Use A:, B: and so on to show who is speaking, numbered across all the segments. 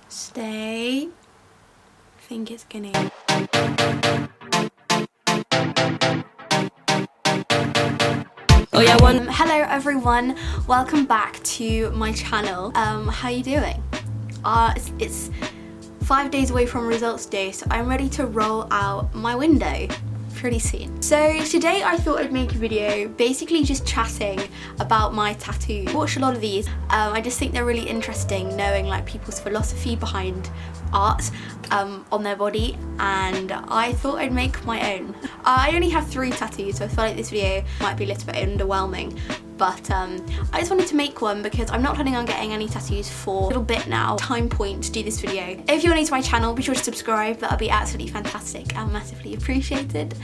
A: Stay. I think it's gonna. Oh yeah, hello everyone, welcome back to my channel. How you doing? It's 5 days away from results day, so I'm ready to roll out my window pretty soon. So today I thought I'd make a video basically just chatting about my tattoos. I watched a lot of these. I just think they're really interesting, knowing like people's philosophy behind art on their body, and I thought I'd make my own. I only have 3 tattoos, so I feel like this video might be a little bit underwhelming, but I just wanted to make one because I'm not planning on getting any tattoos for a little bit now. Time point to do this video. If you're new to my channel, be sure to subscribe. That would be absolutely fantastic and massively appreciated.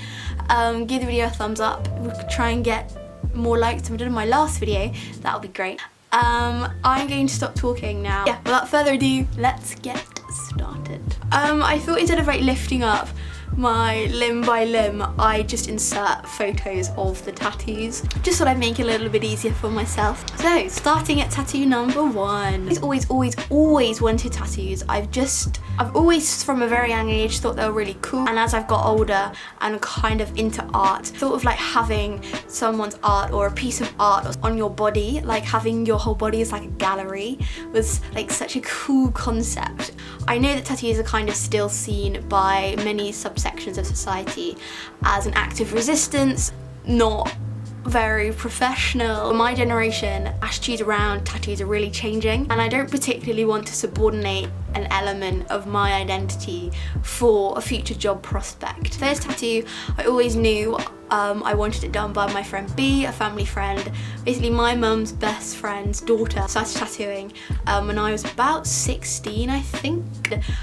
A: Give the video a thumbs up. We could try and get more likes than we did in my last video. That would be great. I'm going to stop talking now. Yeah, without further ado, let's get started. I thought instead of like lifting up my limb by limb, I just insert photos of the tattoos. Just thought I'd make it a little bit easier for myself. So, starting at tattoo number 1. I've always wanted tattoos. I've always, from a very young age, thought they were really cool. And as I've got older and kind of into art, thought of like having someone's art or a piece of art on your body, like having your whole body as like a gallery, was like such a cool concept. I know that tattoos are kind of still seen by many subsections of society as an act of resistance, not very professional. For my generation, attitudes around tattoos are really changing, and I don't particularly want to subordinate an element of my identity for a future job prospect. First tattoo, I always knew I wanted it done by my friend B, a family friend. Basically my mum's best friend's daughter started tattooing when I was about 16, I think.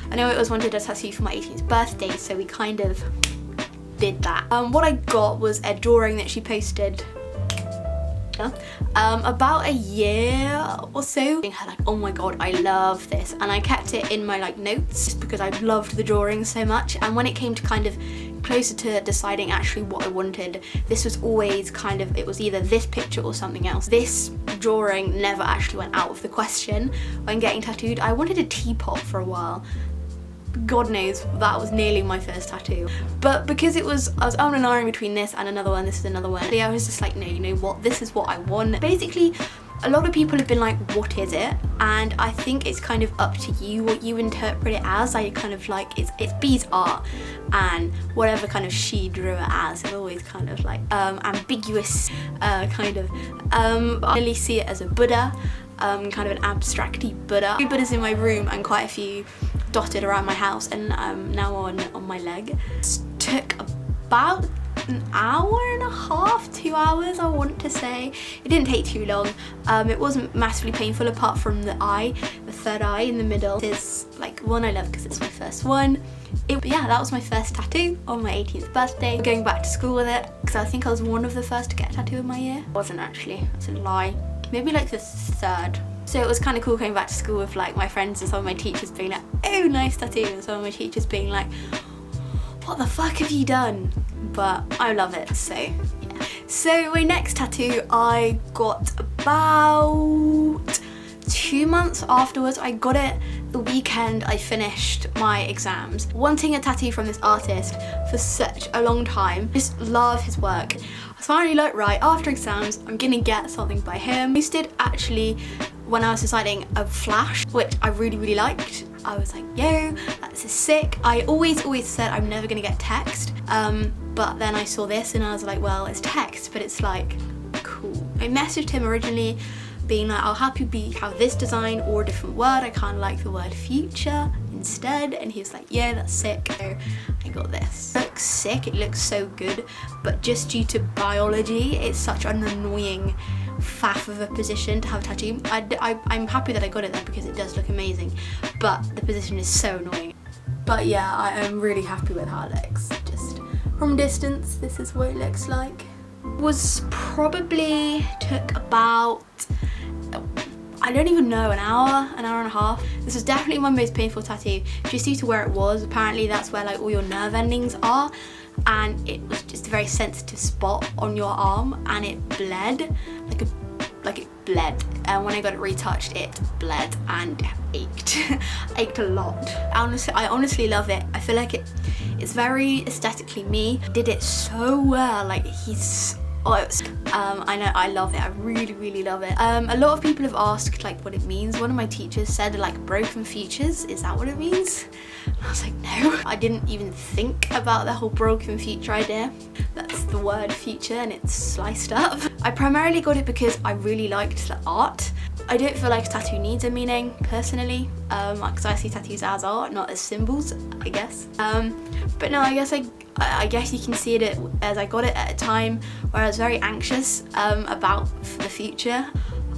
A: I know it was wanted a tattoo for my 18th birthday, so we kind of did that. What I got was a drawing that she posted about a year or so. Her like, oh my god, I love this, and I kept it in my like notes just because I loved the drawing so much. And when it came to kind of closer to deciding actually what I wanted, this was always kind of, it was either this picture or something else. This drawing never actually went out of the question when getting tattooed. I wanted a teapot for a while. God knows, that was nearly my first tattoo. But because I was on and ahhing between this and another one, this is another one, I was just like, no, you know what, this is what I want. Basically, a lot of people have been like, what is it? And I think it's kind of up to you what you interpret it as. I kind of like, it's B's art, and whatever kind of she drew it as is always kind of like ambiguous, kind of. I really see it as a Buddha, kind of an abstracty Buddha. 3 Buddhas in my room and quite a few dotted around my house, and now on my leg. It took about an hour and a half, 2 hours, I want to say. It didn't take too long. It wasn't massively painful apart from the eye, the third eye in the middle. It's like one I love because it's my first one. Yeah, that was my first tattoo on my 18th birthday. Going back to school with it because I think I was one of the first to get a tattoo in my year. I wasn't actually, that's a lie. Maybe like the 3rd. So it was kind of cool going back to school with like my friends and some of my teachers being like, oh, nice tattoo, and some of my teachers being like, what the fuck have you done? But I love it, so yeah. So my next tattoo I got about 2 months afterwards. I got it the weekend I finished my exams. Wanting a tattoo from this artist for such a long time. Just love his work. I was finally like, right, after exams, I'm gonna get something by him. I did actually, when I was deciding, a flash, which I really liked. I was like, yo, that's sick. I always said I'm never gonna get text, but then I saw this and I was like, well, it's text, but it's like, cool. I messaged him originally being like, I'll help you have this design or a different word. I kind of like the word future instead, and he was like, yeah, that's sick. So I got this. It looks sick, it looks so good, but just due to biology, it's such an annoying faff of a position to have a tattoo. I'm happy that I got it then because it does look amazing, but the position is so annoying. But yeah, I am really happy with how it looks. Just from distance, this is what it looks like. Was probably took about, I don't even know, an hour and a half. This was definitely my most painful tattoo, just due to where it was. Apparently that's where like all your nerve endings are, and it was just a very sensitive spot on your arm, and it bled, like it bled. and when I got it retouched, it bled and ached. Ached a lot. I honestly love it. I feel like it's very aesthetically me. Did it so well. Like I know, I love it. I really love it. A lot of people have asked like what it means. One of my teachers said like broken features. Is that what it means? And I was like, no. I didn't even think about the whole broken feature idea. That's the word feature and it's sliced up. I primarily got it because I really liked the art. I don't feel like a tattoo needs a meaning personally, because I see tattoos as art, not as symbols, I guess. But no, I guess you can see it as I got it at a time where I was very anxious about the future.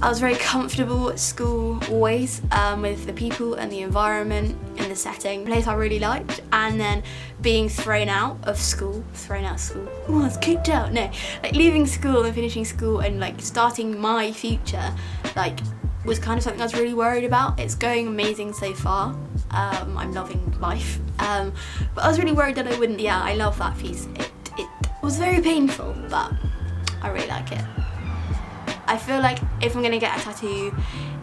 A: I was very comfortable at school always, with the people and the environment and the setting, a place I really liked, and then being thrown out of school, oh, I was kicked out, no, like leaving school and finishing school and like starting my future, like was kind of something I was really worried about. It's going amazing so far. I'm loving life, but I was really worried that I wouldn't. Yeah, I love that piece. It was very painful, but I really like it. I feel like if I'm gonna get a tattoo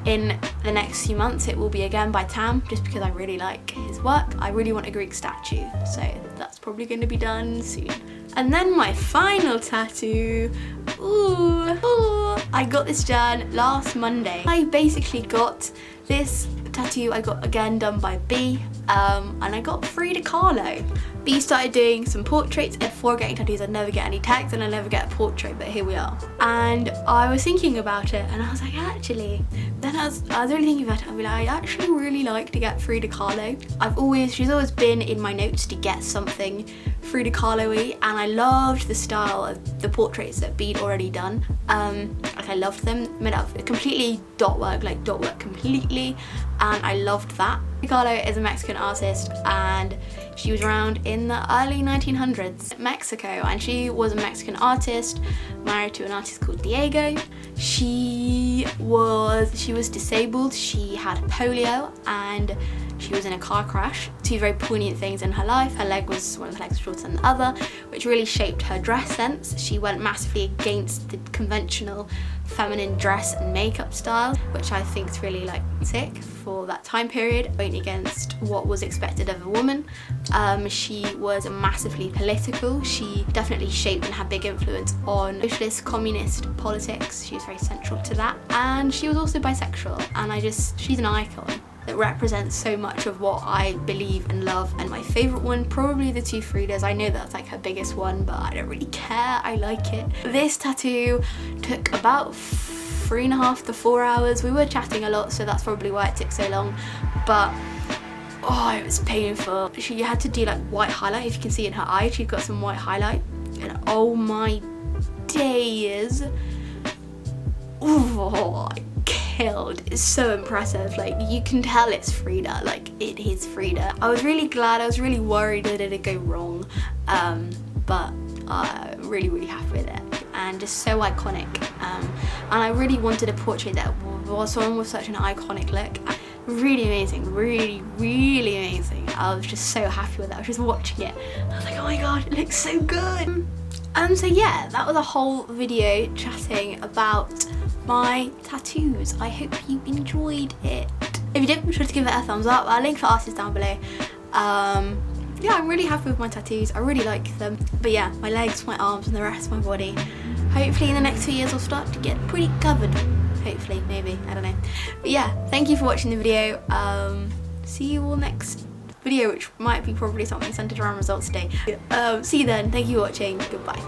A: in the next few months, it will be again by Tam, just because I really like his work. I really want a Greek statue, so that's probably going to be done soon. And then my final tattoo, I got this done last Monday. I basically got this tattoo, I got again done by B, and I got Frida Kahlo. B started doing some portraits, and before getting tattoos I'd never get any tags and I'd never get a portrait, but here we are. And I was thinking about it and I was like, actually, then I was really thinking about it, I'd be like, I actually really like to get Frida Kahlo. She's always been in my notes to get something Frida Kahlo-y, and I loved the style of the portraits that B'd already done. Like I loved them, made out of completely dot work completely, and I loved that. Frida Kahlo is a Mexican artist, and she was around in the early 1900s in Mexico, and she was a Mexican artist married to an artist called Diego. She was disabled, she had polio, and she was in a car crash. Two very poignant things in her life. One of her legs was shorter than the other, which really shaped her dress sense. She went massively against the conventional feminine dress and makeup style, which I think is really like sick for that time period, going against what was expected of a woman. She was massively political. She definitely shaped and had big influence on socialist, communist politics. She was very central to that. And she was also bisexual, and she's an icon that represents so much of what I believe and love. And my favourite one, probably the two Fridas. I know that's like her biggest one, but I don't really care, I like it. This tattoo took about 3.5 to 4 hours. We were chatting a lot, so that's probably why it took so long, but oh, it was painful. She had to do like white highlight. If you can see in her eye, she's got some white highlight, and oh my days, oh, killed. It's so impressive. Like, you can tell it's Frida, like it is Frida. I was really glad. I was really worried that it'd go wrong, but really happy with it, and just so iconic. And I really wanted a portrait that was someone with such an iconic look. Really amazing, really amazing. I was just so happy with it. I was just watching it, I was like, oh my god, it looks so good. So yeah, that was a whole video chatting about my tattoos. I hope you enjoyed it. If you did, be sure to give it a thumbs up. I'll link for artists down below. Yeah, I'm really happy with my tattoos. I really like them. But yeah, my legs, my arms, and the rest of my body, hopefully in the next 2 years will start to get pretty covered. Hopefully, maybe, I don't know. But yeah, thank you for watching the video. See you all next video, which might be probably something centered around results day. See you then. Thank you for watching. Goodbye.